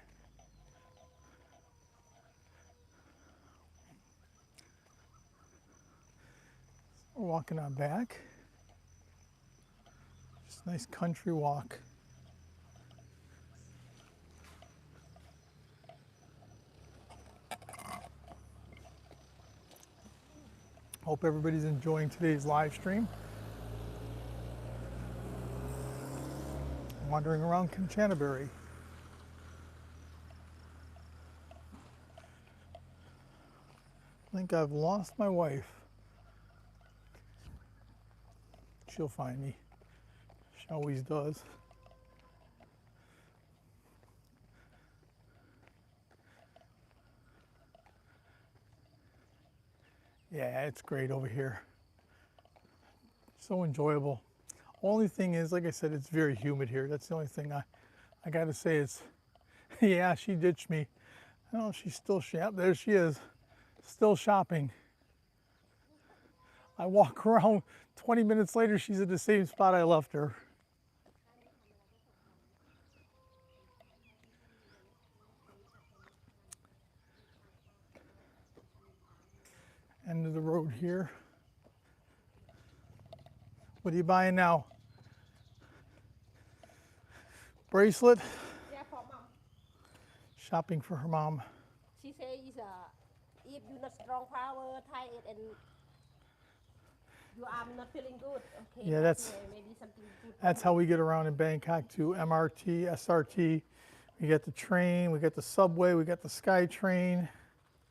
We're walking on back. Just a nice country walk. Hope everybody's enjoying today's live stream. Wandering around Kanchanaburi. I think I've lost my wife. She'll find me. She always does. Yeah, it's great over here. So enjoyable. Only thing is, like I said, it's very humid here. That's the only thing I got to say is, yeah, she ditched me. Oh, she's still there she is, still shopping. I walk around, 20 minutes later, she's at the same spot I left her. End of the road here. What are you buying now? Bracelet? Yeah, for mom. Shopping for her mom. She says if you're not strong power, tie it and your arm not feeling good. Okay. Yeah, maybe something good. That's how we get around in Bangkok too. MRT, SRT. We got the train, we got the subway, we got the sky train,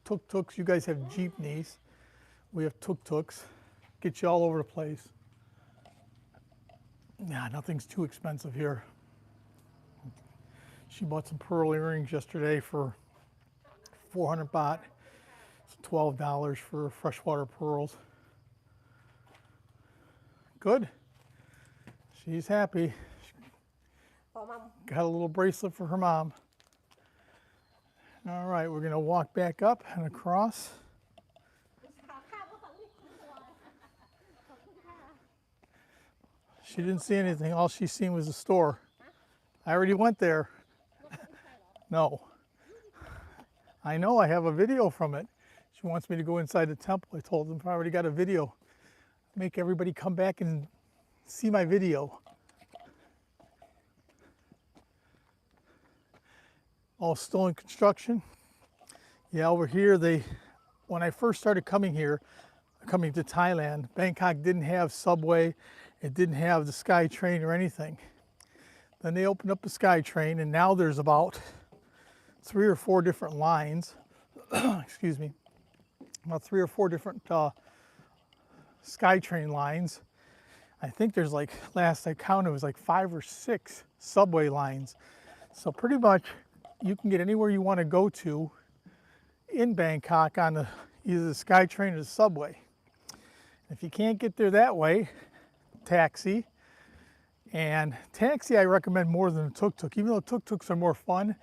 tuk-tuks. You guys have jeepneys. We have tuk-tuks. Get you all over the place. Yeah, nothing's too expensive here. She bought some pearl earrings yesterday for 400 baht. It's $12 for freshwater pearls. Good. She's happy. For mom. Got a little bracelet for her mom. All right, we're gonna walk back up and across. She didn't see anything. All she seen was the store. I already went there. No. I know, I have a video from it. She wants me to go inside the temple. I told them I already got a video. Make everybody come back and see my video. All still in construction. Yeah, over here, when I first started coming here, coming to Thailand, Bangkok didn't have subway. It didn't have the sky train or anything. Then they opened up the sky train, and now there's about 3 or 4 different lines. Excuse me. About 3 or 4 different sky train lines. I think there's last I counted, it was 5 or 6 subway lines. So pretty much you can get anywhere you want to go to in Bangkok on either the sky train or the subway. If you can't get there that way, taxi. And taxi I recommend more than a tuk-tuk, even though tuk-tuks are more fun,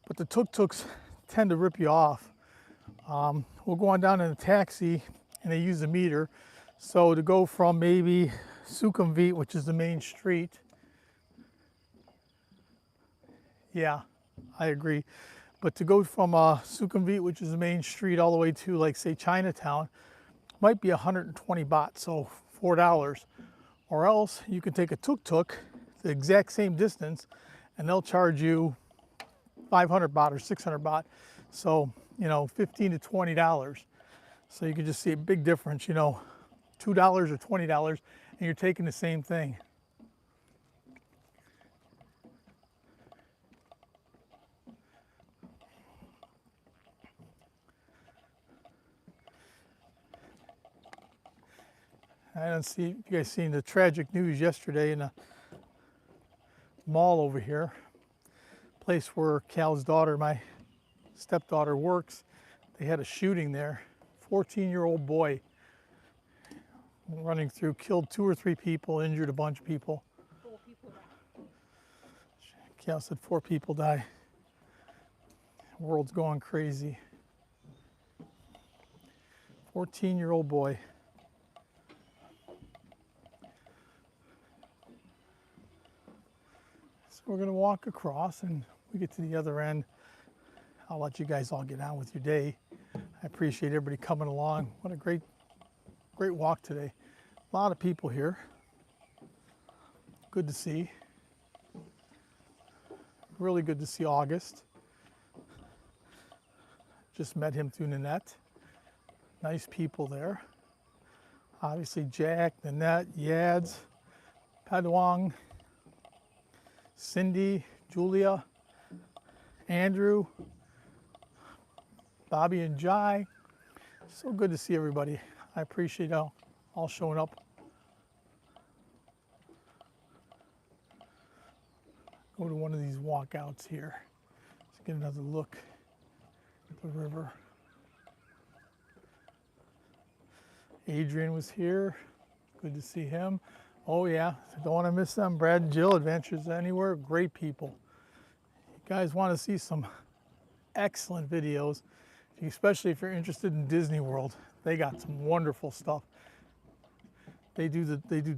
but the tuk-tuks tend to rip you off. We'll go on down in a taxi and they use a meter. So to go from maybe Sukhumvit, which is the main street, yeah, I agree. But to go from Sukhumvit, which is the main street, all the way to, like, say, Chinatown, might be 120 baht, so $4. Or else you can take a tuk-tuk the exact same distance and they'll charge you 500 baht or 600 baht. So, you know, $15 to $20. So you can just see a big difference, you know, $2 or $20, and you're taking the same thing. I don't see you guys seen the tragic news yesterday in the mall over here, place where Cal's daughter, my stepdaughter, works. They had a shooting there. 14-year-old boy running through, killed 2 or 3 people, injured a bunch of people. 4 people died. Cal said 4 people died. The world's going crazy. 14-year-old boy. So we're going to walk across and we get to the other end. I'll let you guys all get on with your day. I appreciate everybody coming along. What a great walk today. A lot of people here. Good to see. Really good to see August. Just met him through Nanette. Nice people there. Obviously Jack, Nanette, Yads, Padwang, Cindy, Julia, Andrew, Bobby and Jai. So good to see everybody. I appreciate all showing up. Go to one of these walkouts here. Let's get another look at the river. Adrian was here. Good to see him. Oh yeah, don't want to miss them. Brad and Jill, Adventures Anywhere, great people. You guys want to see some excellent videos, especially if you're interested in Disney World. They got some wonderful stuff. They do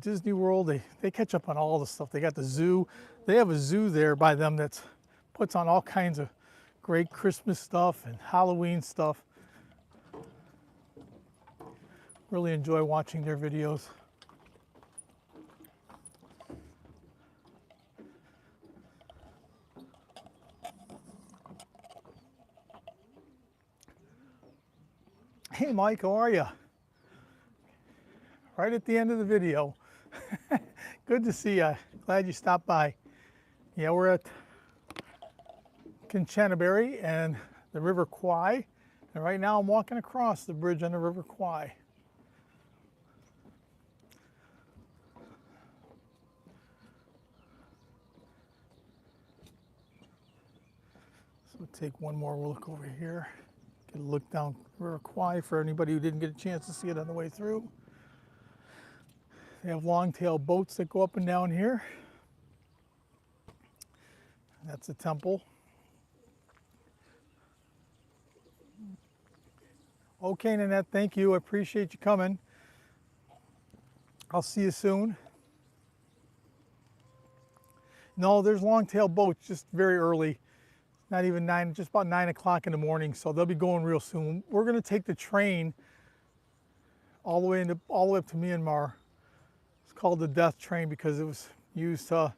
Disney World. They catch up on all the stuff. They got the zoo. They have a zoo there by them that puts on all kinds of great Christmas stuff and Halloween stuff. Really enjoy watching their videos. Hey Mike, how are you? Right at the end of the video. Good to see you. Glad you stopped by. Yeah, we're at Kanchanaburi and the River Kwai. And right now I'm walking across the bridge on the River Kwai. So we'll take one more look over here. Get a look down River Kwai for anybody who didn't get a chance to see it on the way through. They have long-tail boats that go up and down here. That's a temple. Okay, Nanette, thank you. I appreciate you coming. I'll see you soon. No, there's long-tail boats just very early. Not even 9, just about 9 o'clock in the morning, so they'll be going real soon. We're going to take the train all the way up to Myanmar. It's called the Death Train because it was used to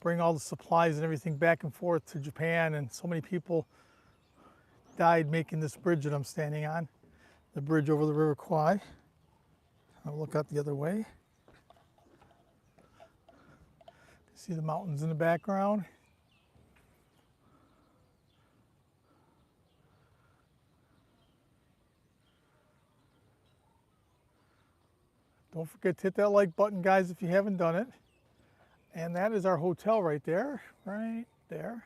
bring all the supplies and everything back and forth to Japan, and so many people died making this bridge that I'm standing on, the bridge over the River Kwai. I'll look out the other way. See the mountains in the background. Don't forget to hit that like button, guys, if you haven't done it. And that is our hotel right there, right there.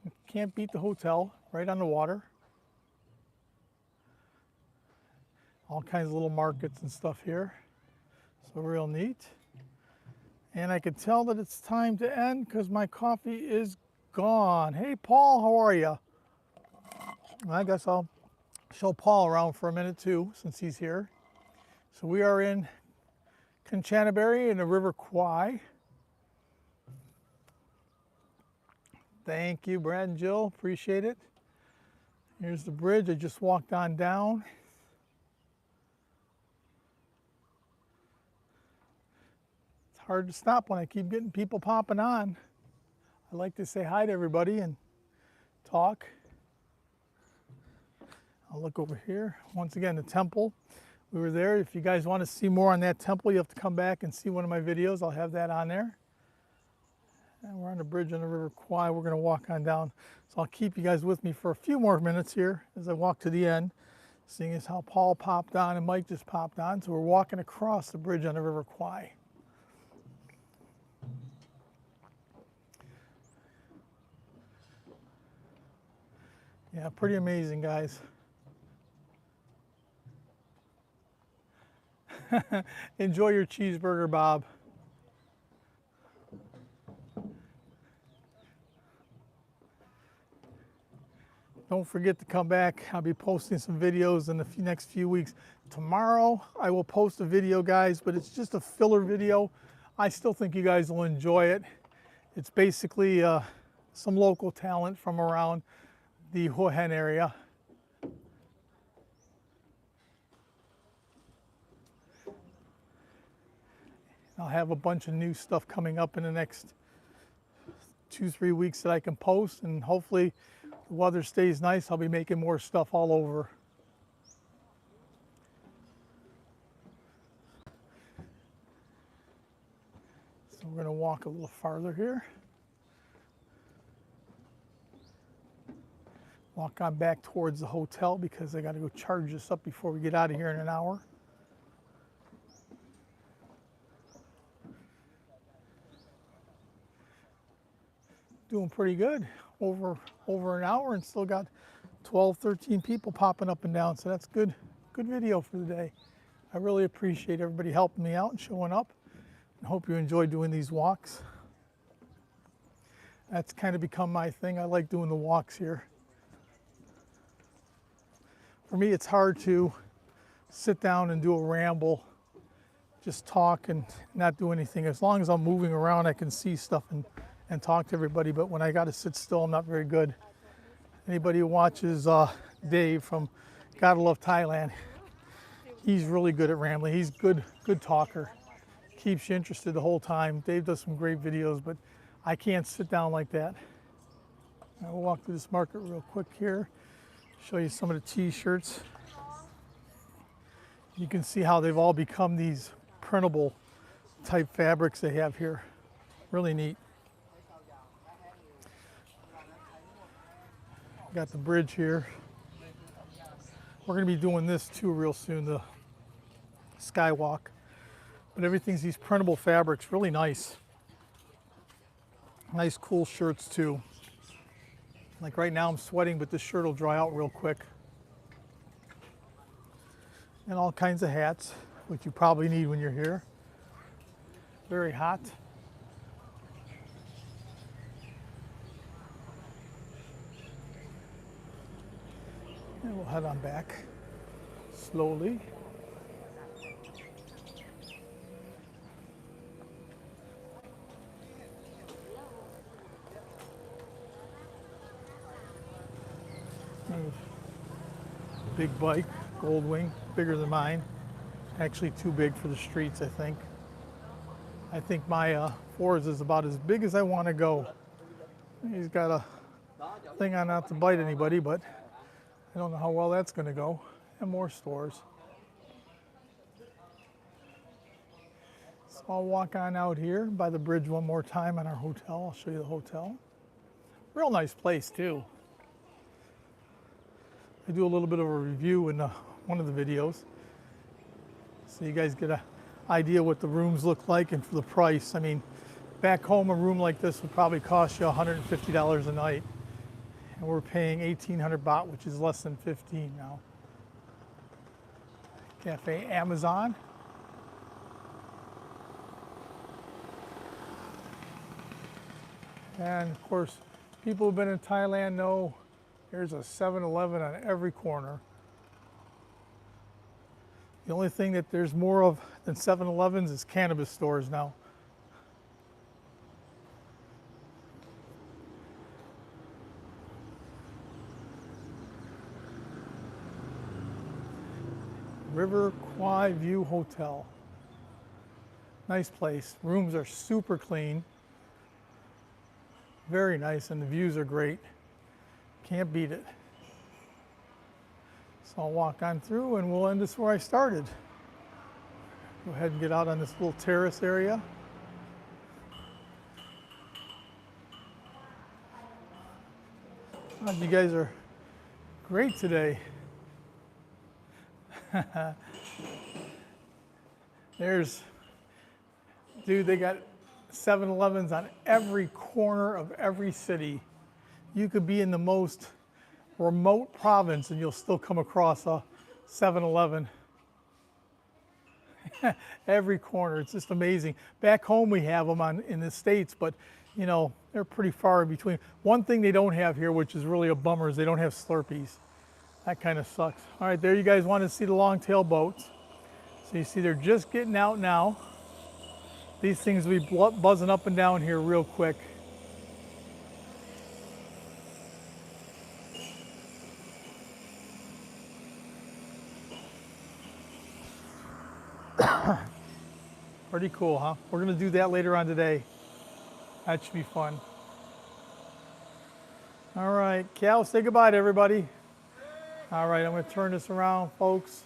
You can't beat the hotel, right on the water. All kinds of little markets and stuff here. So real neat. And I can tell that it's time to end because my coffee is gone. Hey, Paul, how are you? I guess I'll show Paul around for a minute too, since he's here. So we are in Kanchanaburi in the River Kwai. Thank you, Brad and Jill, appreciate it. Here's the bridge, I just walked on down. It's hard to stop when I keep getting people popping on. I like to say hi to everybody and talk. I'll look over here. Once again, the temple. We were there. If you guys want to see more on that temple, you have to come back and see one of my videos. I'll have that on there. And we're on the bridge on the River Kwai. We're going to walk on down. So I'll keep you guys with me for a few more minutes here as I walk to the end, seeing as how Paul popped on and Mike just popped on. So we're walking across the bridge on the River Kwai. Yeah, pretty amazing, guys. Enjoy your cheeseburger, Bob. Don't forget to come back. I'll be posting some videos in the next few weeks. Tomorrow, I will post a video, guys, but it's just a filler video. I still think you guys will enjoy it. It's basically some local talent from around the Hua Hin area. I'll have a bunch of new stuff coming up in the next 2-3 weeks that I can post, and hopefully the weather stays nice. I'll be making more stuff all over. So we're going to walk a little farther here. Walk on back towards the hotel because I got to go charge this up before we get out of here in an hour. Doing pretty good. Over an hour and still got 12, 13 people popping up and down. So that's good video for the day. I really appreciate everybody helping me out and showing up. And hope you enjoy doing these walks. That's kind of become my thing. I like doing the walks here. For me, it's hard to sit down and do a ramble, just talk and not do anything. As long as I'm moving around, I can see stuff and talk to everybody, but when I got to sit still, I'm not very good. Anybody who watches Dave from Gotta Love Thailand, he's really good at rambling. He's good talker. Keeps you interested the whole time. Dave does some great videos, but I can't sit down like that. I'll walk through this market real quick here, show you some of the t-shirts. You can see how they've all become these printable type fabrics they have here. Really neat. Got the bridge here. We're going to be doing this too real soon, the skywalk. But everything's these printable fabrics, really nice. Nice cool shirts too. Like right now I'm sweating, but this shirt will dry out real quick. And all kinds of hats, which you probably need when you're here. Very hot. And we'll head on back slowly. Big bike, Gold Wing, bigger than mine. Actually too big for the streets, I think. I think my Forza is about as big as I want to go. He's got a thing on not to bite anybody, but I don't know how well that's going to go. And more stores. So I'll walk on out here by the bridge one more time on our hotel. I'll show you the hotel. Real nice place too. I do a little bit of a review in one of the videos, so you guys get an idea what the rooms look like and for the price. I mean, back home a room like this would probably cost you $150 a night, and we're paying 1,800 baht, which is less than 15 now. Cafe Amazon. And of course, people who've been in Thailand know there's a 7-Eleven on every corner. The only thing that there's more of than 7-Elevens is cannabis stores now. River Kwai View Hotel. Nice place. Rooms are super clean. Very nice, and the views are great. Can't beat it. So I'll walk on through and we'll end this where I started. Go ahead and get out on this little terrace area. You guys are great today. Dude, they got 7-Elevens on every corner of every city. You could be in the most remote province and you'll still come across a 7-Eleven. Every corner, it's just amazing. Back home we have them in the States, but you know, they're pretty far in between. One thing they don't have here, which is really a bummer, is they don't have Slurpees. That kind of sucks. All right, there you guys want to see the long-tail boats. So you see they're just getting out now. These things will be buzzing up and down here real quick. Pretty cool, huh? We're gonna do that later on today. That should be fun. All right, Cal, say goodbye to everybody. All right, I'm gonna turn this around, folks.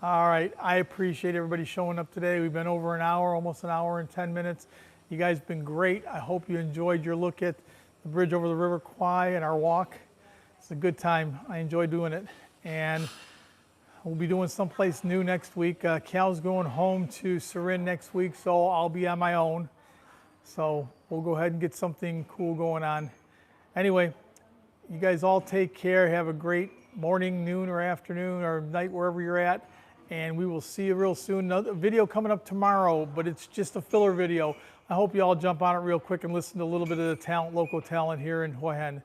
All right, I appreciate everybody showing up today. We've been over an hour, almost an hour and 10 minutes. You guys have been great. I hope you enjoyed your look at the bridge over the River Kwai and our walk. It's a good time. I enjoy doing it. And we'll be doing someplace new next week. Cal's going home to Surin next week, so I'll be on my own. So we'll go ahead and get something cool going on. Anyway, you guys all take care. Have a great morning, noon, or afternoon, or night, wherever you're at. And we will see you real soon. Another video coming up tomorrow, but it's just a filler video. I hope you all jump on it real quick and listen to a little bit of the talent, local talent here in Hua Hin.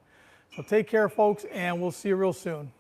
So take care, folks, and we'll see you real soon.